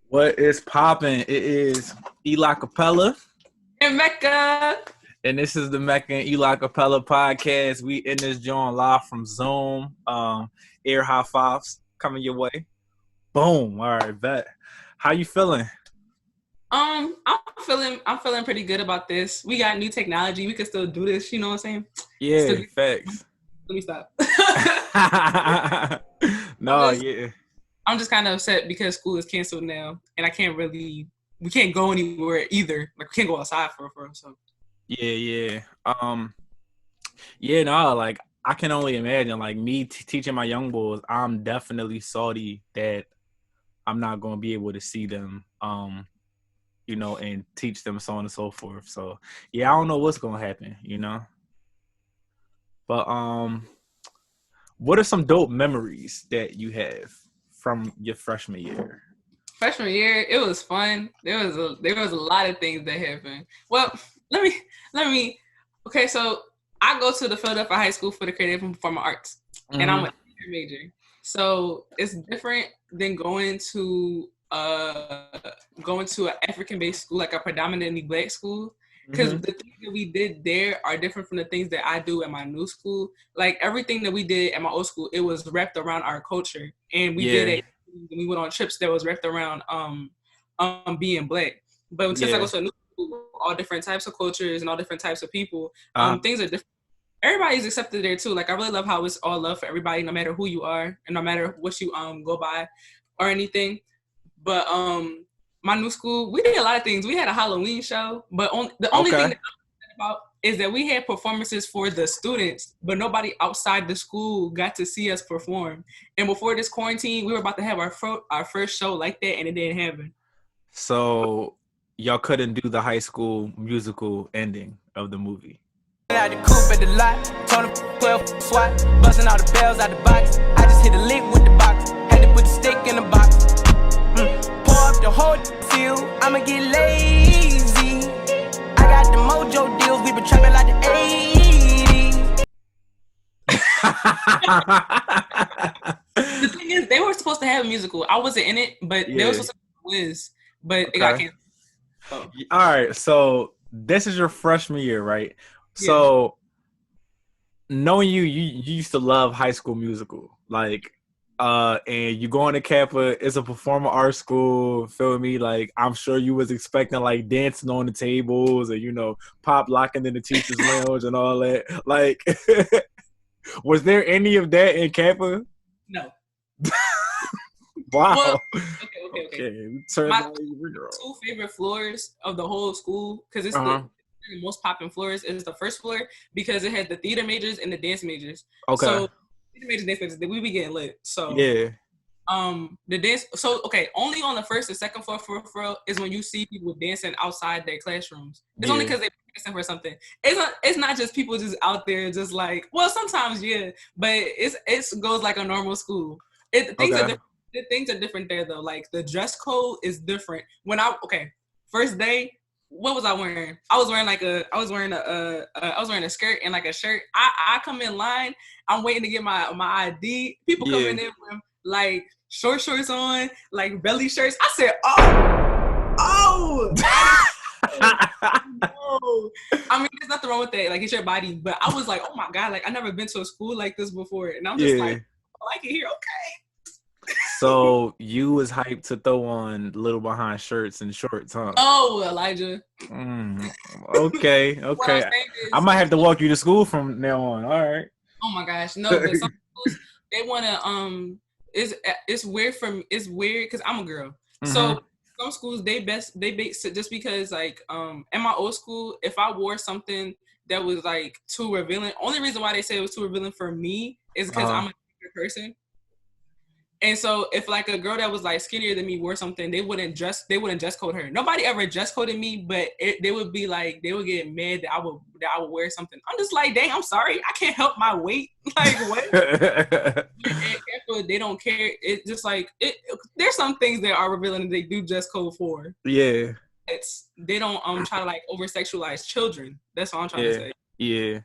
What is popping? It is Eli Capella, In Mecca. and this is the Mecca and Eli Capella podcast. We in this joint live from Zoom. Air high fives coming your way. Boom. All right, bet. How you feeling? I'm feeling pretty good about this. We got new technology. We can still do this. You know what I'm saying? Yeah, Still, facts. let me stop. No, yeah. I'm just kind of upset because school is canceled now, and we can't go anywhere either. Like we can't go outside for. So Yeah. Yeah, no, like I can only imagine, like me teaching my young boys, I'm definitely salty that I'm not going to be able to see them, and teach them so on and so forth. So yeah, I don't know what's going to happen. But what are some dope memories that you have from your freshman year? freshman year, it was fun. There was a lot of things that happened. Well, let me. Okay, so I go to the Philadelphia High School for the Creative and Performing Arts, and I'm a theater major. So it's different than going to an African-based school, like a predominantly Black school, because the things that we did there are different from the things that I do at my new school. Like everything that we did at my old school, it was wrapped around our culture, and we did it. We went on trips that was wrapped around being Black. But since I go to a new school, all different types of cultures and all different types of people, things are different. Everybody's accepted there too. Like I really love how it's all love for everybody, no matter who you are and no matter what you go by or anything. But my new school, we did a lot of things. We had a Halloween show, but the only thing that I'm about is that we had performances for the students, but nobody outside the school got to see us perform. And before this quarantine, we were about to have our first show like that, and it didn't happen. So y'all couldn't do the high school musical ending of the movie. Out the coupe at the lot, told him 12 swat, busting all the bells out the box. I just hit a lick with the box, had to put the stick in the box. Pour up the whole field, I'ma get lazy. I got the mojo deals, we been trapping like the 80s. The thing is, they were supposed to have a musical. I wasn't in it, but they were supposed to have a quiz, but it got canceled. Oh. All right, so this is your freshman year, right? So, knowing you used to love High School Musical, like, and you going to Kappa, it's a performing arts school, feel me? Like, I'm sure you was expecting, like, dancing on the tables and, pop locking in the teacher's lounge and all that. Like, was there any of that in Kappa? No. Wow. Well, okay. My two favorite floors of the whole school, because it's the most popping floors, is the first floor because it had the theater majors and the dance majors. Okay. So theater majors, dance majors, we be getting lit. So the dance. So only on the first and second floor for is when you see people dancing outside their classrooms. It's only because they're dancing for something. It's not just people just out there just like. Well, sometimes but it goes like a normal school. Things are different. Things are different there though. Like the dress code is different. First day. What was I wearing? I was wearing a skirt and like a shirt. I come in line. I'm waiting to get my ID. People coming in with like short shorts on, like belly shirts. I said, oh. No. I mean, there's nothing wrong with that. Like it's your body, but I was like, oh my god, like I never been to a school like this before, and I'm just like, I like it here. Okay. So you was hyped to throw on little behind shirts and shorts, huh? Oh, Elijah. Okay. I might have to walk you to school from now on. All right. Oh my gosh, no! But some schools they wanna it's weird because I'm a girl. So some schools they base just because like at my old school, if I wore something that was like too revealing, only reason why they say it was too revealing for me is because I'm a bigger person. And so if like a girl that was like skinnier than me wore something, they wouldn't dress code her. Nobody ever dress coded me, but they would get mad that I would wear something. I'm just like, dang, I'm sorry, I can't help my weight. Like what? They don't care. It's just like there's some things that are revealing that they do dress code for. Yeah. They don't try to like over sexualize children. That's what I'm trying to say. Yeah.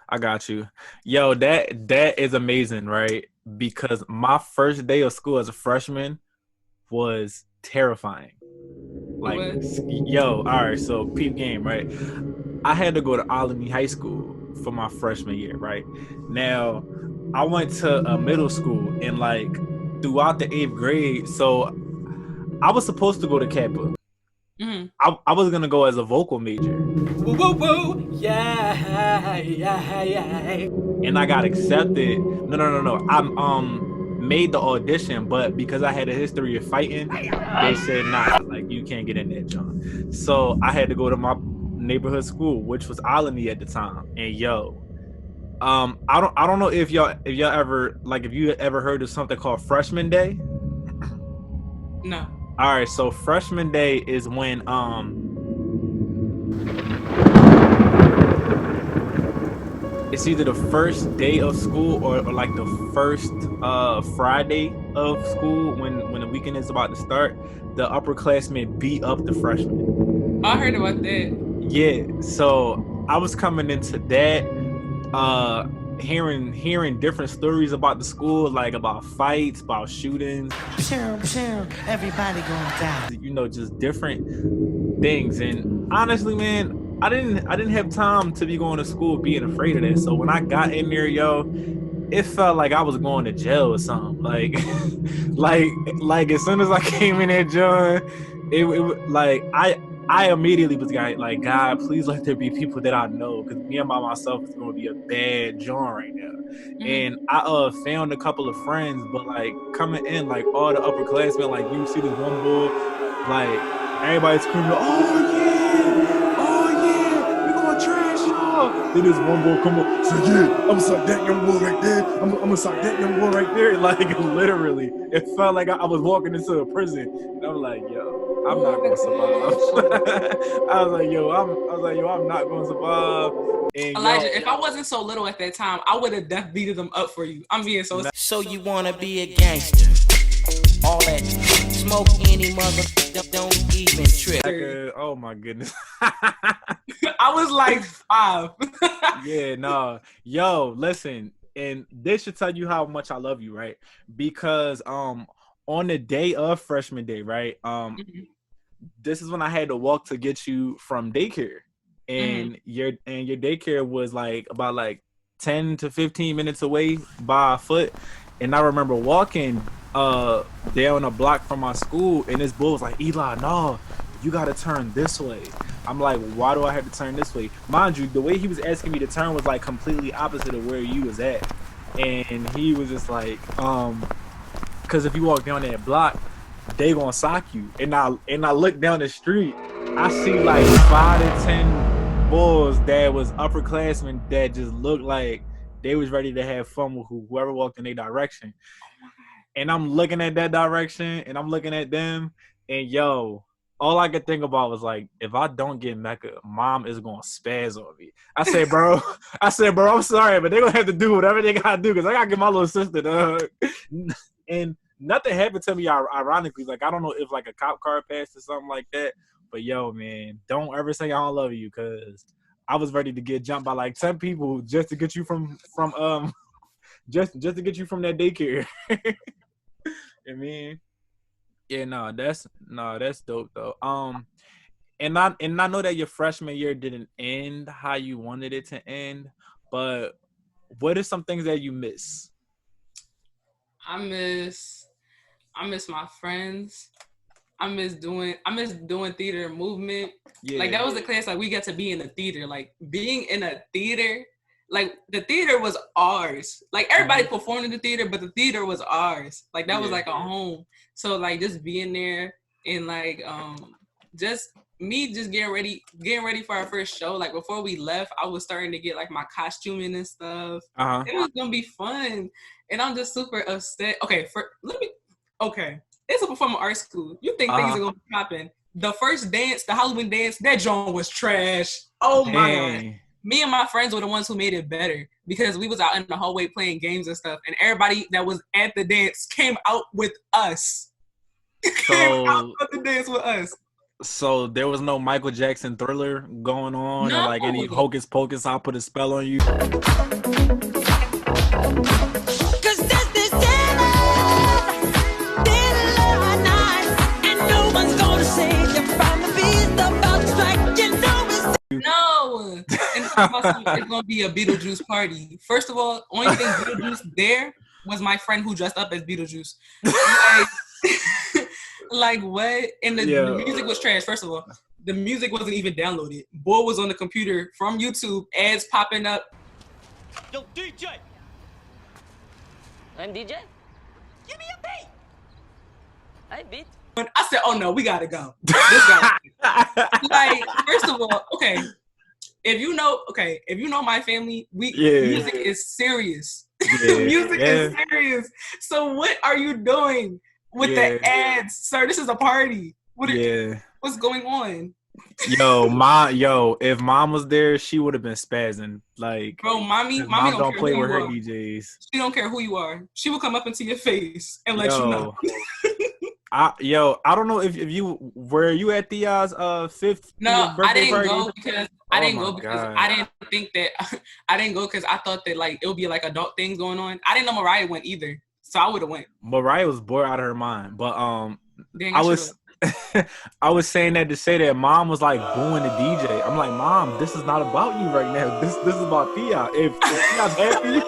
I got you. Yo, that is amazing, right? Because my first day of school as a freshman was terrifying. Like, yo, all right, so peep game, right? I had to go to Alamy High School for my freshman year, right? Now, I went to a middle school and like throughout the 8th grade, so I was supposed to go to Kappa. Mm-hmm. I was gonna go as a vocal major. Woo, woo, woo. Yeah, yeah, yeah. And I got accepted. No. I'm made the audition, but because I had a history of fighting, they said nah, like you can't get in there, John. So I had to go to my neighborhood school, which was Alamy at the time. And yo, I don't know if y'all ever like if you ever heard of something called Freshman Day. No. All right, so Freshman Day is when it's either the first day of school or like the first Friday of school when the weekend is about to start. The upperclassmen beat up the freshmen. I heard about that. Yeah, so I was coming into that, hearing different stories about the school, like about fights, about shootings. Everybody going down. You know, just different things. And honestly, man, I didn't have time to be going to school being afraid of that. So when I got in there, yo, it felt like I was going to jail or something. Like, like as soon as I came in there, John, it like I immediately was like, God, please let there be people that I know, because me and by myself is going to be a bad John right now. Mm-hmm. And I found a couple of friends, but like coming in, like all the upperclassmen, like you see this one boy, like everybody's screaming, oh yeah, we gonna trash y'all. Then this one boy come up, say, yeah, I'm gonna suck that young boy right there. I'm gonna suck that young boy right there. Like literally, it felt like I was walking into a prison. And I'm like, yo, I'm not gonna survive. I was like, yo, I'm not gonna survive. And Elijah, if I wasn't so little at that time, I would have death beated them up for you. I'm being so. So you wanna be a gangster? All that smoke any mother don't even trip. Oh my goodness. I was like 5. Yeah, no. Yo, listen, and this should tell you how much I love you, right? Because on the day of freshman day, right? This is when I had to walk to get you from daycare. And your daycare was like about like 10 to 15 minutes away by foot. And I remember walking down a block from my school, and this boy was like, Eli, no, you gotta turn this way. I'm like, why do I have to turn this way? Mind you, the way he was asking me to turn was like completely opposite of where you was at. And he was just like, because if you walk down that block, they gonna sock you. And I look down the street, I see like 5 to 10 boys that was upperclassmen that just looked like they was ready to have fun with whoever walked in their direction. And I'm looking at that direction, and I'm looking at them, and yo, all I could think about was like, if I don't get Mecca, mom is gonna spaz on me. I said, bro, I'm sorry, but they're gonna have to do whatever they gotta do, because I gotta get my little sister the hug. And nothing happened to me, ironically. Like, I don't know if like a cop car passed or something like that. But yo, man, don't ever say I don't love you, because I was ready to get jumped by like 10 people just to get you from just to get you from that daycare. I mean, yeah, that's dope though. And I know that your freshman year didn't end how you wanted it to end, but what are some things that you miss? I miss my friends. I miss doing theater and movement. Yeah. Like that was the class like we got to be in the theater. Like being in a theater, like the theater was ours. Like everybody performed in the theater, but the theater was ours. Like that was like a home. So like just being there and like just getting ready for our first show. Like before we left, I was starting to get like my costuming and stuff. It was gonna be fun. And I'm just super upset. Okay, it's a performing arts school. You think things are gonna be popping. The first dance, the Halloween dance, that joint was trash. Oh my God. Me and my friends were the ones who made it better because we was out in the hallway playing games and stuff, and everybody that was at the dance came out with us. Came out of the dance with us. So there was no Michael Jackson Thriller going on, or like any Hocus Pocus, I'll put a spell on you. And no It's gonna be a Beetlejuice party. First of all, only thing Beetlejuice there was my friend who dressed up as Beetlejuice. Like what? And the music was trash. First of all, the music wasn't even downloaded. Boy was on the computer from YouTube, ads popping up. Yo, DJ. I'm DJ. Give me a beat. I beat. I said, "Oh no, we gotta go." Like, first of all, okay. If you know my family, music is serious. Music is serious. So what are you doing with the ads, sir? This is a party. What's going on? If mom was there, she would have been spazzing. Like, bro, mommy mom don't play with her are. DJs. She don't care who you are. She will come up into your face and let you know. I don't know if you were you at Thea's 5th. No, I didn't go because I didn't think that I didn't go because I thought that like it would be like adult things going on. I didn't know Mariah went either, so I would have went. Mariah was bored out of her mind, but I was saying that to say that mom was like booing the DJ. I'm like, Mom, this is not about you right now. This is about Thea. If Thea's happy,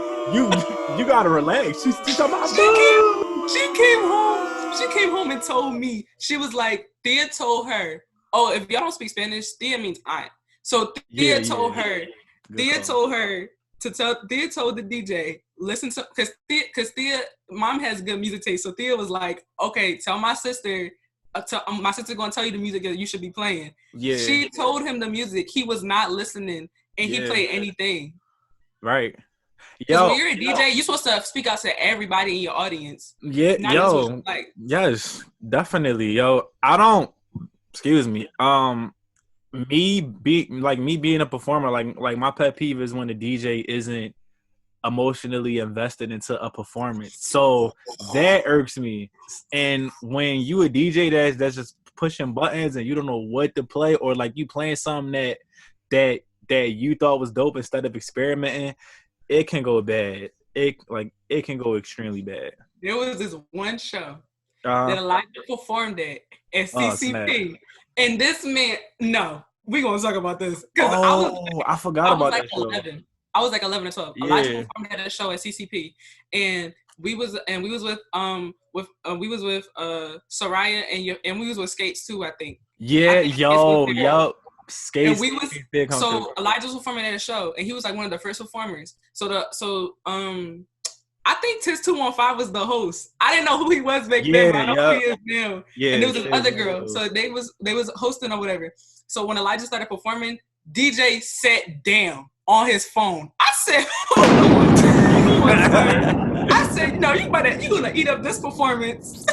you gotta relax. She's talking about She came home and told me, she was like, Thea told her, oh, if y'all don't speak Spanish, Thea means aunt. So Thea told her Thea told the DJ, listen to, because Thea, mom has good music taste. So Thea was like, okay, tell my sister, my sister gonna tell you the music that you should be playing. Yeah. She told him the music. He was not listening, and he played anything. Right. Because when you're a DJ, you're supposed to speak out to everybody in your audience. Yeah, yes, definitely, excuse me. Me being a performer, like my pet peeve is when the DJ isn't emotionally invested into a performance. So that irks me. And when you a DJ that's just pushing buttons and you don't know what to play, or like you playing something that you thought was dope instead of experimenting, it can go bad. It can go extremely bad. There was this one show that Elijah performed at CCP, and this man. No, we gonna talk about this because I forgot about that show. 11. I was like 11 or 12. Yeah. Elijah performed at a show at CCP, and we was with Soraya and we was with Skates too. I think. Yeah, Skates. And Elijah was performing at a show, and he was like one of the first performers. I think Tiz 215 was the host. I didn't know who he was back then, but I know who he is now. Yeah, and there was this other girl, so they was hosting or whatever. So when Elijah started performing, DJ sat down on his phone. I said, no, you gonna eat up this performance.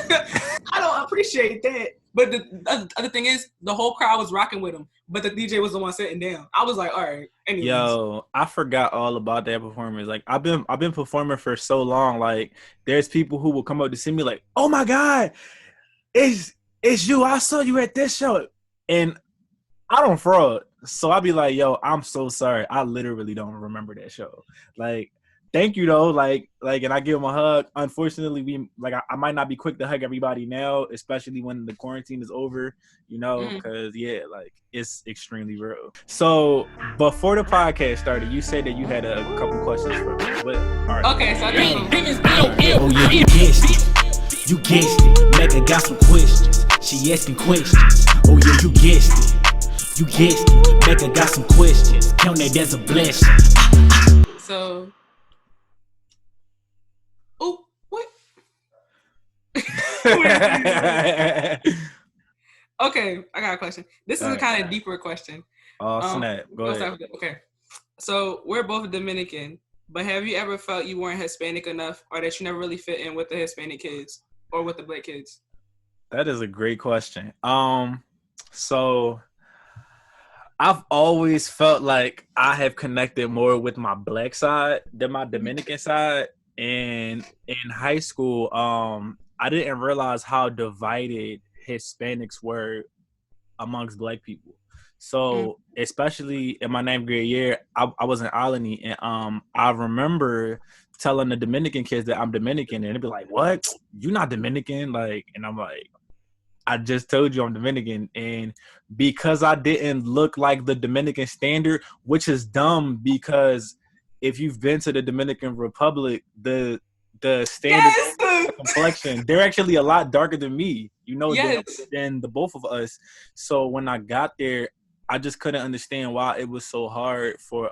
I don't appreciate that. But the other thing is, the whole crowd was rocking with him, but the DJ was the one sitting down. I was like, all right. Anyways. Yo, I forgot all about that performance. Like, I've been performing for so long. Like, there's people who will come up to see me like, oh my God, it's you. I saw you at this show. And I don't fraud. So I'll be like, yo, I'm so sorry. I literally don't remember that show. Like, thank you though. Like, and I give him a hug. Unfortunately, I might not be quick to hug everybody now, especially when the quarantine is over, because it's extremely real. So before the podcast started, you said that you had a couple questions for me. Okay, so you guessed it. You guessed it. Mecca got some questions. She asking questions. Oh yeah, you guessed it. You guessed it. Mecca got some questions. Count that as a blessing. So. Oh, what? Okay, I got a question. This is a kind of deeper question. Oh, snap. Go ahead. Okay. So, we're both Dominican, but have you ever felt you weren't Hispanic enough, or that you never really fit in with the Hispanic kids or with the Black kids? That is a great question. So I've always felt like I have connected more with my Black side than my Dominican side. And in high school, I didn't realize how divided Hispanics were amongst Black people. So especially in my 9th grade year, I was in Alany, and I remember telling the Dominican kids that I'm Dominican, and they'd be like, "What? You not Dominican?" Like, and I'm like, I just told you I'm Dominican, and because I didn't look like the Dominican standard, which is dumb because if you've been to the Dominican Republic, the standard Yes. complexion, they're actually a lot darker than me, Yes. than the both of us. So when I got there, I just couldn't understand why it was so hard for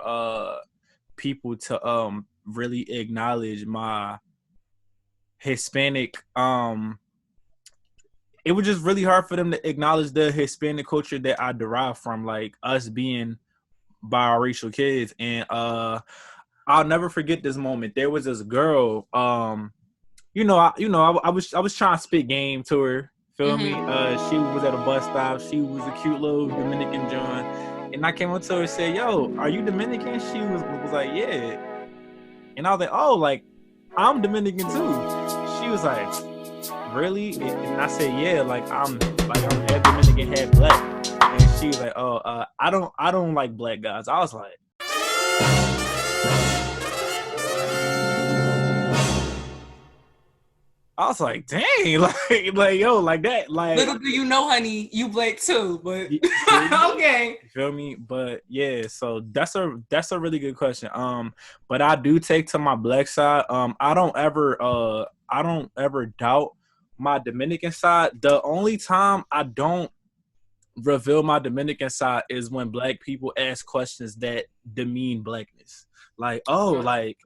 people to really acknowledge my Hispanic. It was just really hard for them to acknowledge the Hispanic culture that I derive from, like us being biracial kids. And I'll never forget this moment. There was this girl. I was trying to spit game to her. Feel me? She was at a bus stop. She was a cute little Dominican John, and I came up to her and said, "Yo, are you Dominican?" She was like, "Yeah," and I was like, "Oh, like I'm Dominican too." She was like, "Really?" And I said, "Yeah, like I'm half Dominican, half black." And she was like, "Oh, I don't like black guys." I was like. I was like, dang, like, yo, like that, like. Little do you know, honey, you black too, but okay. You feel me? But yeah, so that's a really good question. But I do take to my black side. I don't ever doubt my Dominican side. The only time I don't reveal my Dominican side is when black people ask questions that demean blackness. Like, oh, like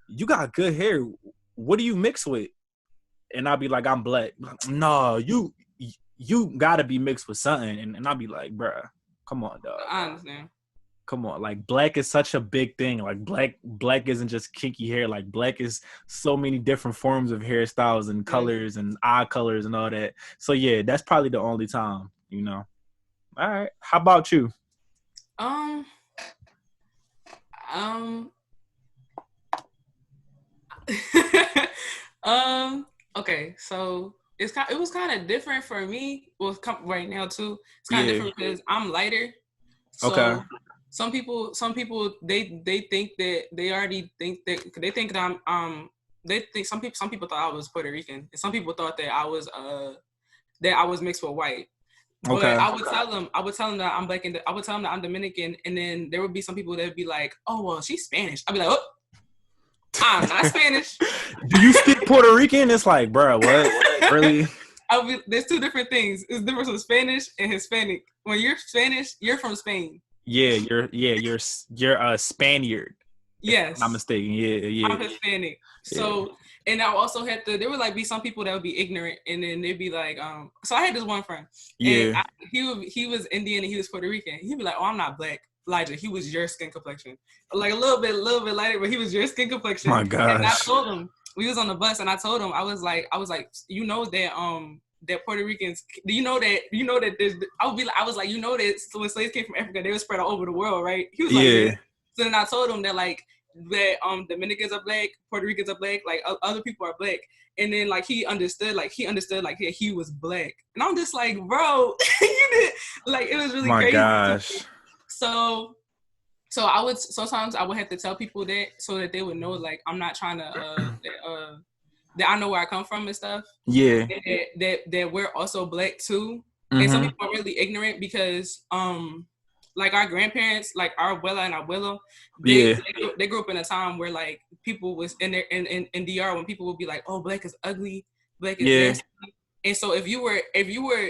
you got good hair. What do you mix with? And I'll be like, I'm black. No, you gotta be mixed with something. And I'll be like, bruh, come on, dog. I understand. Come on, like black is such a big thing. Like black isn't just kinky hair. Like black is so many different forms of hairstyles and colors and eye colors and all that. So yeah, that's probably the only time, All right. How about you? Okay, so it was kind of different for me. Well, right now too, it's kind of different because I'm lighter. So Okay. Some people, they think that they already think that they think that they think some people thought I was Puerto Rican, and some people thought that I was mixed with white. But Okay. I would tell them that I'm black, and I would tell them that I'm Dominican, and then there would be some people that would be like, "Oh, well, she's Spanish." I'd be like, "Oh, I'm not Spanish." Do you speak Puerto Rican? It's like, bro, what? Really? There's two different things. It's different from Spanish and Hispanic. When you're Spanish, you're from Spain. Yeah, you're a Spaniard. Yes. If I'm not mistaken. Yeah. I'm Hispanic. So, and I also had there would like be some people that would be ignorant, and then they'd be like, so I had this one friend. Yeah. And he was Indian and he was Puerto Rican. He'd be like, "Oh, I'm not black. Elijah, he was your skin complexion. Like a little bit lighter, but he was your skin complexion." My gosh. And I told him, we was on the bus, and I told him, I was like, you know that that Puerto Ricans, do you know that there's, I was like, you know that when slaves came from Africa, they were spread all over the world, right? He was like, yeah. So then I told him that like that Dominicans are black, Puerto Ricans are black, like other people are black. And then like he understood like yeah, he was black. And I'm just like, bro, you did, like it was really crazy. My gosh. So sometimes I would have to tell people that so that they would know like I'm not trying to that I know where I come from and stuff. Yeah. And that we're also black too. Mm-hmm. And some people are really ignorant because like our grandparents, like our abuela and abuelo, they grew up in a time where like people was in there in DR when people would be like, "Oh, black is ugly, black is nasty." And so if you were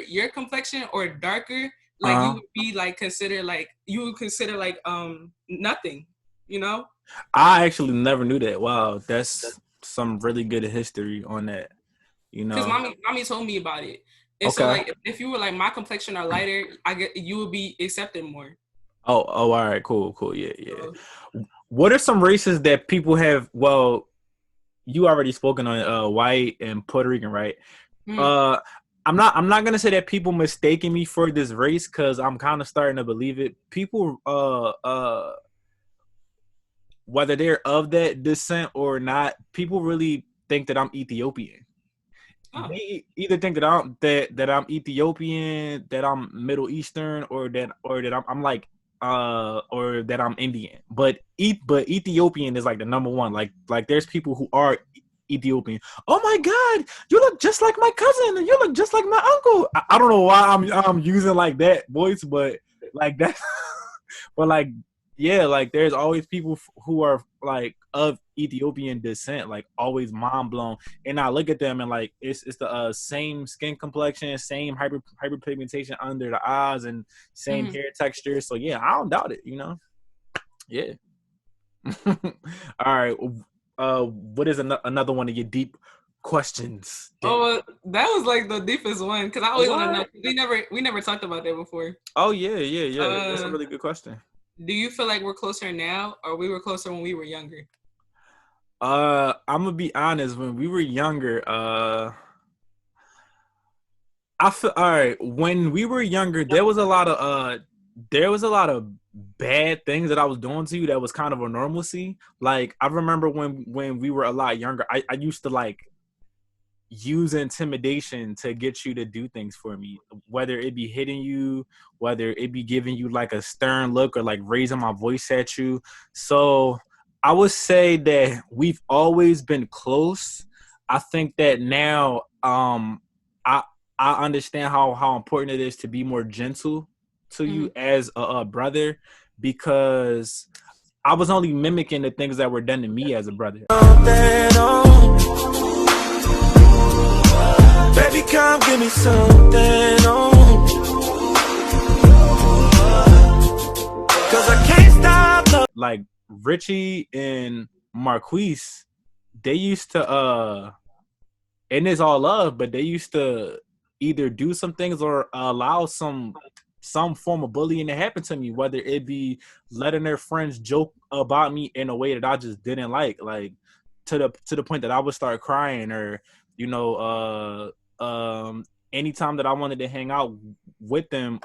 your complexion or darker, like you would be like considered like nothing, you know? I actually never knew that. Wow, that's some really good history on that. You know, because mommy told me about it. And so like if you were like my complexion or lighter, I get you would be accepted more. Oh, all right, cool, yeah. What are some races that people have? Well, you already spoken on white and Puerto Rican, right? Mm. I'm not gonna say that people mistaking me for this race because I'm kind of starting to believe it. People, whether they're of that descent or not, people really think that I'm Ethiopian. Oh. They either think that I'm Ethiopian, that I'm Middle Eastern, or that I'm like or that I'm Indian. But Ethiopian is like the number one. Like there's people who are Ethiopian. Oh my God, you look just like my cousin, and you look just like my uncle. I don't know why I'm using like that voice, but like that, but like yeah, like there's always people who are like of Ethiopian descent, like always mind blown. And I look at them and like it's the same skin complexion, same hyperpigmentation under the eyes, and same hair texture. So yeah, I don't doubt it. Yeah. All right. What is another one of your deep questions? Oh, that was like the deepest one because I always want to know. What? We never talked about that before. Oh yeah. That's a really good question. Do you feel like we're closer now, or we were closer when we were younger? I'm gonna be honest. When we were younger, I feel all right. When we were younger, there was a lot of bad things that I was doing to you that was kind of a normalcy. Like I remember when we were a lot younger, I used to like use intimidation to get you to do things for me, whether it be hitting you, whether it be giving you like a stern look or like raising my voice at you. So I would say that we've always been close. I think that now I understand how important it is to be more gentle to you as a brother, because I was only mimicking the things that were done to me as a brother. Baby, come give me something, cause I can't stop. Like Richie and Marquise, they used to and it's all love, but they used to either do some things or allow some form of bullying to happen to me, whether it be letting their friends joke about me in a way that I just didn't like to the point that I would start crying, or anytime that I wanted to hang out with them,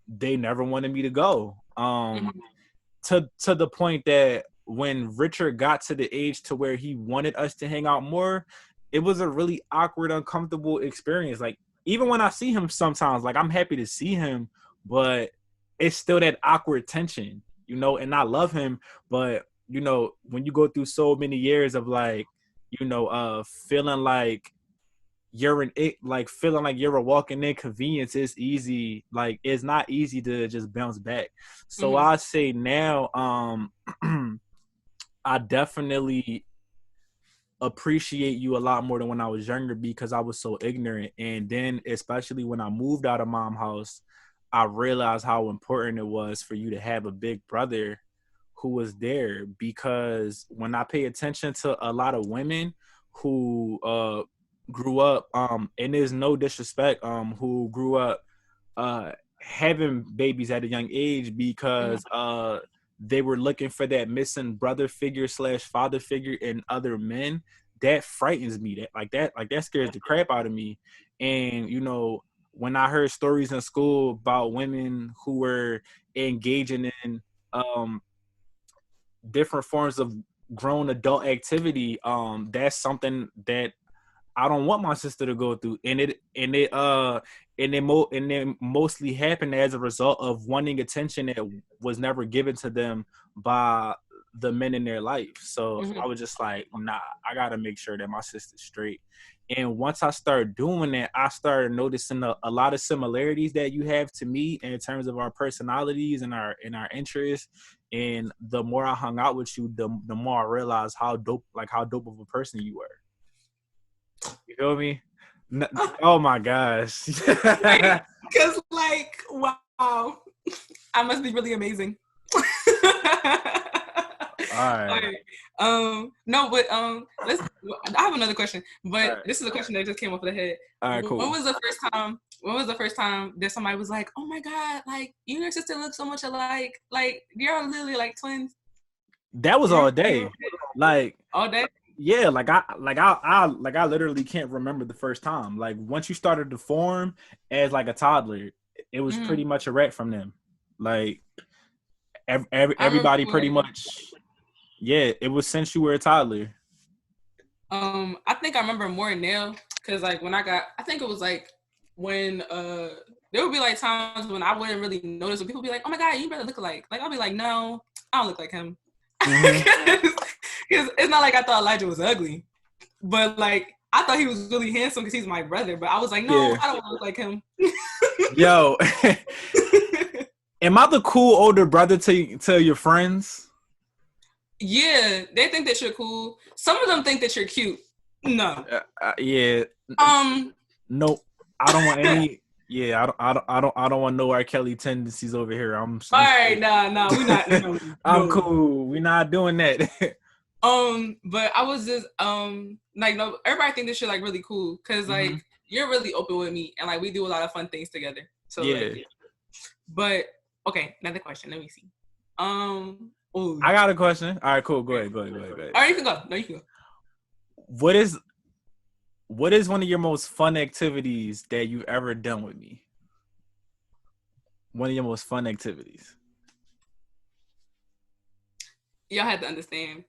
they never wanted me to go. To the point that when Richard got to the age to where he wanted us to hang out more, it was a really awkward, uncomfortable experience. Like even when I see him sometimes, like I'm happy to see him, but it's still that awkward tension, and I love him, but when you go through so many years of like, feeling like you're feeling like you're a walking inconvenience, it's easy. Like it's not easy to just bounce back. So I say now, I definitely appreciate you a lot more than when I was younger, because I was so ignorant. And then especially when I moved out of mom's house, I realized how important it was for you to have a big brother who was there, because when I pay attention to a lot of women who grew up, and there's no disrespect, who grew up having babies at a young age because they were looking for that missing brother figure / father figure in other men, that frightens me. That scares the crap out of me. And when I heard stories in school about women who were engaging in different forms of grown adult activity, that's something that I don't want my sister to go through. And it mostly happened as a result of wanting attention that was never given to them by the men in their life. So I was just like, nah, I gotta make sure that my sister's straight. And once I started doing that, I started noticing a lot of similarities that you have to me in terms of our personalities and our interests. And the more I hung out with you, the more I realized how dope of a person you were. You feel me? Oh my gosh. Because like, wow, I must be really amazing. All right. No, but I have another question, but this is a question that just came off the head. All right, cool. When was the first time that somebody was like, "Oh my God, like you and your sister look so much alike. Like you're literally like twins." That was all day. Like all day? Yeah, I literally can't remember the first time. Like once you started to form as like a toddler, it was pretty much a wreck from them. Like everybody pretty much. Yeah, it was since you were a toddler. I think I remember more now, because like when I think it was like when there would be like times when I wouldn't really notice, when people be like, "Oh my God, you better look alike." Like I'll be like, "No, I don't look like him." Because it's not like I thought Elijah was ugly. but like I thought he was really handsome because he's my brother. But I was like, no, Yeah. I don't want to look like him. Yo, am I the cool older brother to your friends? Yeah, they think that you're cool. Some of them think that you're cute. No. Yeah. Um. Nope. I don't want any. Yeah, I don't want no R. Kelly tendencies over here. I'm All right, nah, we not. No, I'm cool. We're not doing that. But I was just like, no, everybody think this shit like really cool because like you're really open with me and like we do a lot of fun things together. So yeah. like, but okay, another question. Let me see. Ooh. I got a question. All right, cool. Go ahead. All right, you can go. No, you can go. What is one of your most fun activities that you've ever done with me? One of your most fun activities. Y'all had to understand.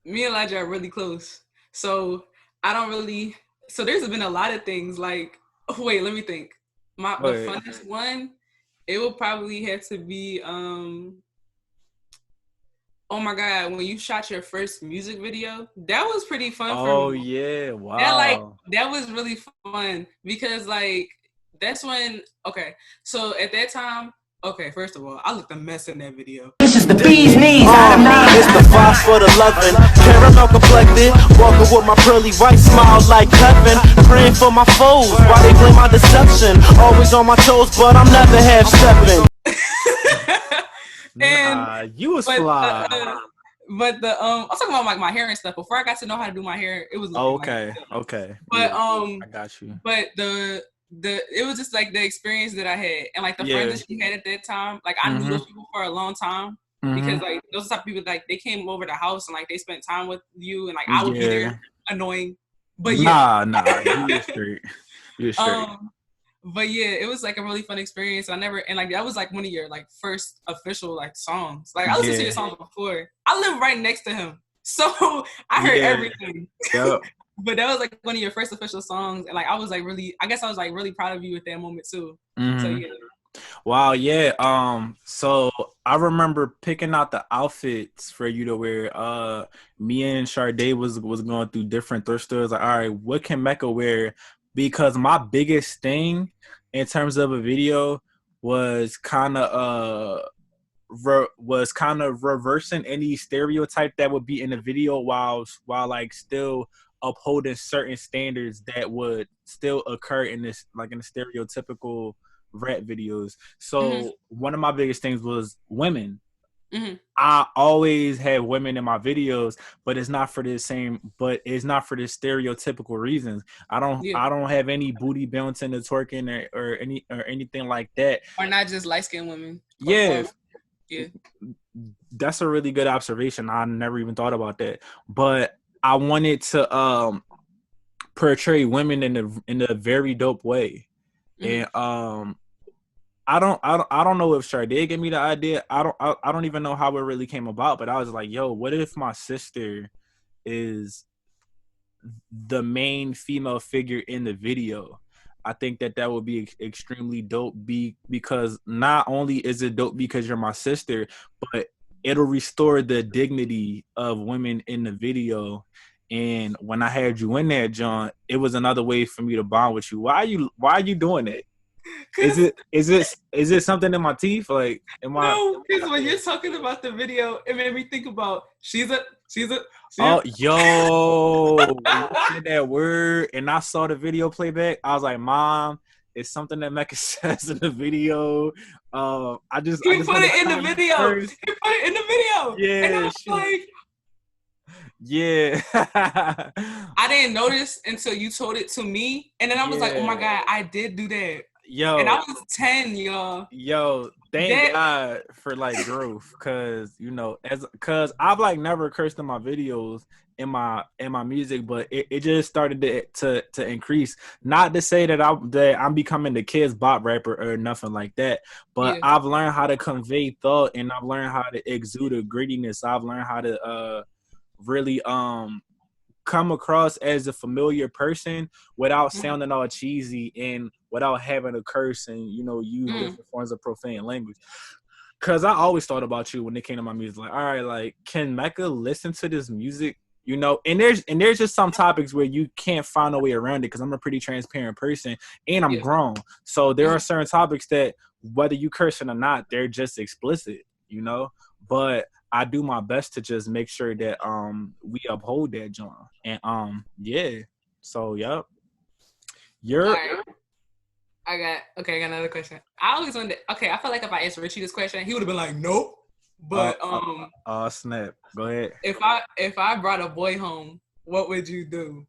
Me and Elijah are really close. So I don't really so there's been a lot of things like wait, let me think. The funnest one, it will probably have to be oh my God, when you shot your first music video, that was pretty fun for me. Oh yeah, wow. That was really fun because like that's when so at that time, first of all, I looked a mess in that video. This is the bee's knees. It's the fox for the loving. Caramel complected. Walking with my pearly white smile like heaven. Praying for my foes while they blame my deception. Always on my toes, but I'm never half stepping. Nah, you was fly. But the I'm talking about like my hair and stuff. Before I got to know how to do my hair, it was okay. But I got you. But the it was just like the experience that I had and like the friends that she had at that time. Like I knew those people for a long time because like those type of people like they came over the house and like they spent time with you and like I would be there annoying. But nah, you're straight. You're straight. But yeah, it was like a really fun experience. And like that was like one of your like first official like songs. Like I listened to your songs before. I live right next to him, so I heard everything. Yep. But that was like one of your first official songs, and like I was like really proud of you at that moment too. So yeah. Wow, yeah. So I remember picking out the outfits for you to wear. Me and Sade was going through different thrift stores. Like, all right, what can Mecca wear? Because my biggest thing in terms of a video was kind of reversing any stereotype that would be in the video while like still upholding certain standards that would still occur in this like in the stereotypical rap videos. So one of my biggest things was women. I always had women in my videos, but it's not for the stereotypical reasons. I don't have any booty bouncing or twerking or anything like that. Or not just light-skinned women. Yeah. That's a really good observation. I never even thought about that. But I wanted to portray women in a very dope way. And I don't know if Sade gave me the idea. I don't even know how it really came about, but I was like, yo, what if my sister is the main female figure in the video? I think that would be extremely dope because not only is it dope because you're my sister, but it'll restore the dignity of women in the video. And when I had you in there, John, it was another way for me to bond with you. Why are you doing that? Is it something in my teeth? Like, No, because when you're talking about the video, it made me think about she's a. Oh, yo, when you said that word, and I saw the video playback. I was like, Mom, it's something that Mecca says in the video. I just put it in the video. He put it in the video. Yeah, and I was like, yeah. I didn't notice until you told it to me, and then I was like, oh my God, I did do that. Yo, and I was 10, y'all. Yo, thank God for like growth, cause cause I've like never cursed in my videos in my music, but it just started to increase. Not to say that I'm becoming the kids bop rapper or nothing like that, but I've learned how to convey thought and I've learned how to exude a grittiness. I've learned how to really come across as a familiar person without sounding all cheesy and without having a curse and use different forms of profane language. Cause I always thought about you when it came to my music, like, all right, like, can Mecca listen to this music, you know. And there's just some topics where you can't find a way around it because I'm a pretty transparent person and I'm Yeah. grown. So there are certain topics that whether you cursing or not, they're just explicit, you know. But I do my best to just make sure that we uphold that joint. And yeah. So yep. All right. I got another question. I always wonder. Okay, I feel like if I asked Richie this question, he would have been like, "Nope." But snap. Go ahead. if I brought a boy home, what would you do?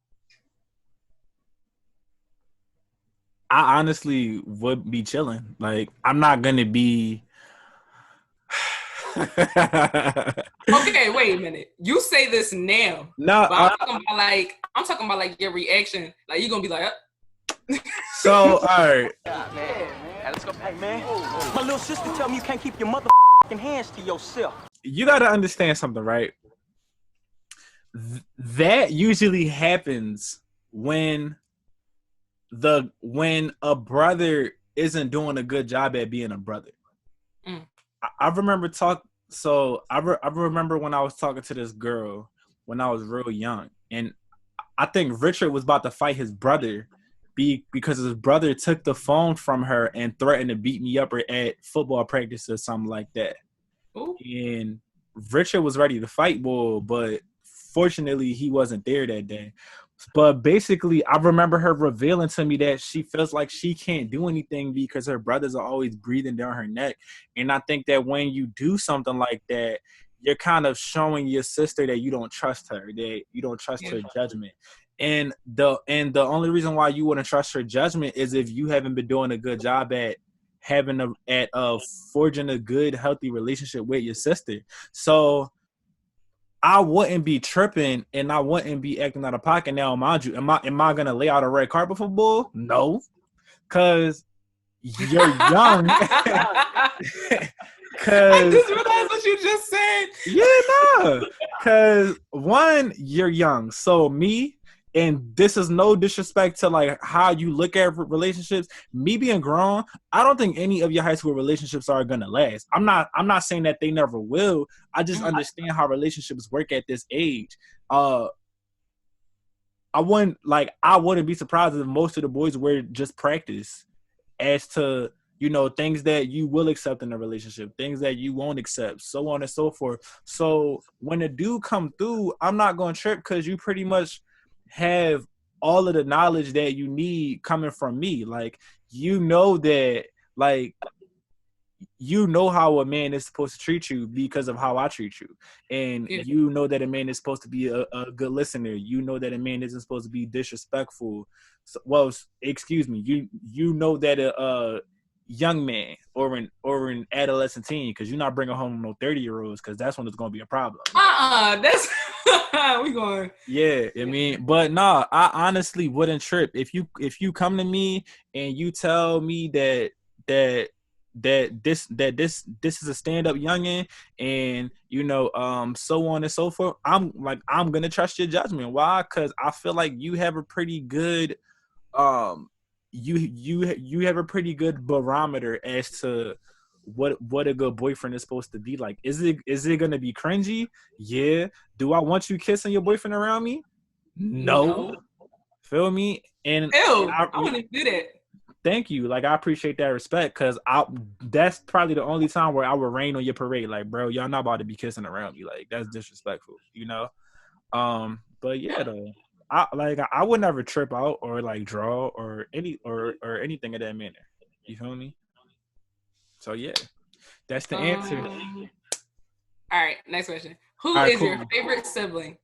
I honestly would be chilling. Like I'm not gonna be. Okay, wait a minute. You say this now. No, but I'm talking about like your reaction. Like you're gonna be like. So all right. Yeah, man. Hey, let's go. Hey, man. My little sister tell me you can't keep your motherfucking hands to yourself. You got to understand something, right? That usually happens when a brother isn't doing a good job at being a brother. I remember I remember when I was talking to this girl when I was real young, and I think Richard was about to fight his brother because his brother took the phone from her and threatened to beat me up at football practice or something like that. Ooh. And Richard was ready to fight, boy, but fortunately he wasn't there that day. But basically, I remember her revealing to me that she feels like she can't do anything because her brothers are always breathing down her neck. And I think that when you do something like that, you're kind of showing your sister that you don't trust her, that you don't trust her judgment. And the only reason why you wouldn't trust her judgment is if you haven't been doing a good job at forging a good, healthy relationship with your sister. So I wouldn't be tripping and I wouldn't be acting out of pocket. Now, mind you, am I gonna lay out a red carpet for bull? No, because you're young. I just realized what you just said. Yeah, no. Because one, you're young. So me, and this is no disrespect to like how you look at relationships. Me being grown, I don't think any of your high school relationships are gonna last. I'm not saying that they never will. I just understand how relationships work at this age. I wouldn't be surprised if most of the boys were just practice as to, you know, things that you will accept in a relationship, things that you won't accept, so on and so forth. So when a dude come through, I'm not going to trip because you pretty much have all of the knowledge that you need coming from me. Like, you know that, like, you know how a man is supposed to treat you because of how I treat you. And you know that a man is supposed to be a good listener. You know that a man isn't supposed to be disrespectful. So, well, excuse me. You know that a young man or an adolescent teen, because you're not bringing home no 30-year-olds, because that's when it's going to be a problem. That's we going. Yeah, I mean, but nah, I honestly wouldn't trip if you come to me and you tell me that this is a stand-up youngin, and you know so on and so forth. I'm gonna trust your judgment. Why? Because I feel like you have a pretty good you have a pretty good barometer as to what a good boyfriend is supposed to be like. Is it gonna be cringy? Yeah. Do I want you kissing your boyfriend around me? No. Feel me? And I wouldn't do that. Thank you. Like, I appreciate that respect, because that's probably the only time where I would rain on your parade. Like, bro, y'all not about to be kissing around me. Like, that's disrespectful, you know? But yeah, though, I would never trip out or like draw or anything of that manner. You feel me? So yeah, that's the answer. All right, next question. Who is your favorite sibling?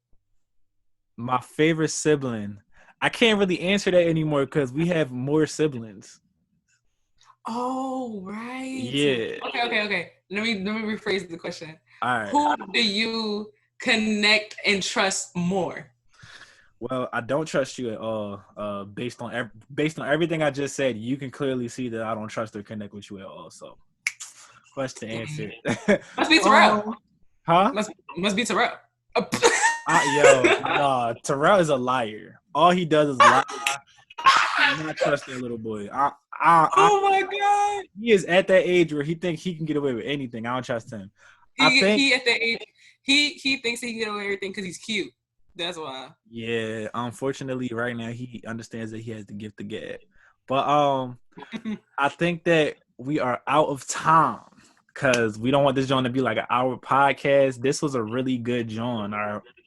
My favorite sibling. I can't really answer that anymore because we have more siblings. Oh, right. Yeah. Okay. Let me rephrase the question. All right. Who do you connect and trust more? Well, I don't trust you at all. Based on everything I just said, you can clearly see that I don't trust or connect with you at all. So, what's the answer? Must be Terrell. Huh? Must be Terrell. Terrell is a liar. All he does is lie. I'm not trusting that little boy. Oh my God. He is at that age where he thinks he can get away with anything. I don't trust him. He at that age, he thinks he can get away with everything because he's cute. That's why. Yeah, unfortunately, right now he understands that he has the gift of gab. But I think that we are out of time because we don't want this joint to be like an hour podcast. This was a really good joint.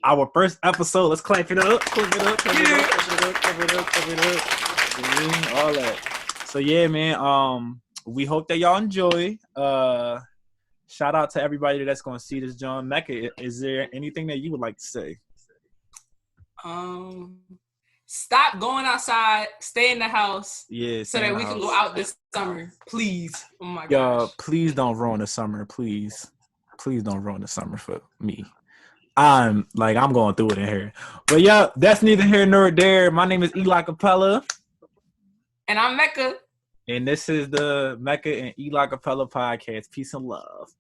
Our first episode. Let's clap it up. Clap it up. Clap it up. Clap it up. Clap it up. Clap it up. All that. So yeah, man. We hope that y'all enjoy. Shout out to everybody that's going to see this joint. Mecca, is there anything that you would like to say? Stop going outside, stay in the house. Yeah, so that we can go out this summer. Please. Oh my gosh. Y'all, please don't ruin the summer. Please don't ruin the summer for me. I'm going through it in here. But yeah, that's neither here nor there. My name is Eli Capella. And I'm Mecca. And this is the Mecca and Eli Capella podcast. Peace and love.